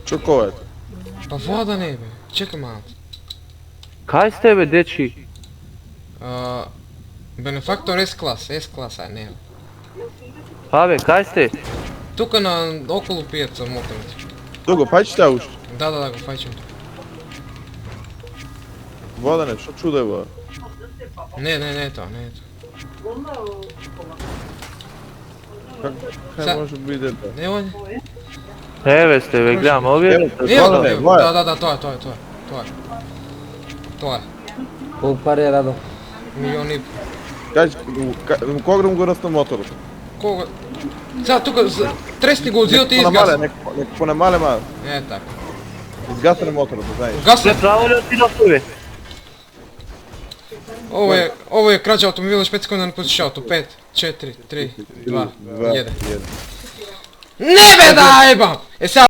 Чоковет. Па вода не бе, чекай малко. Кај сте бе, дечки? Бенефактор S-клас, S-класа, не. Па бе, кај сте? Тука на околу пијаца моторите. Дуго, пајчи те уште. Да, го фаќам. Водане, што чуде бе? Не е тоа, не е тоа. Кај може биде бе? Не оње? Еве сте бе, гледам овие. Ево, Водане, воја. да, тоа е. Тоа е. Колку пари е Радо? Милион и... Кога го расна моторот? Кога? Сега тука, тресни го одзиот и изгаси. Нека понемале ма. Не е така. Изгасне моторот, знаеш. Гаси! Се право ли отидовте бе? Ово е краđa автомобила 5 секунди на посещавато. 5, 4, 3, 2, 1. Не бе да ебам! Е сега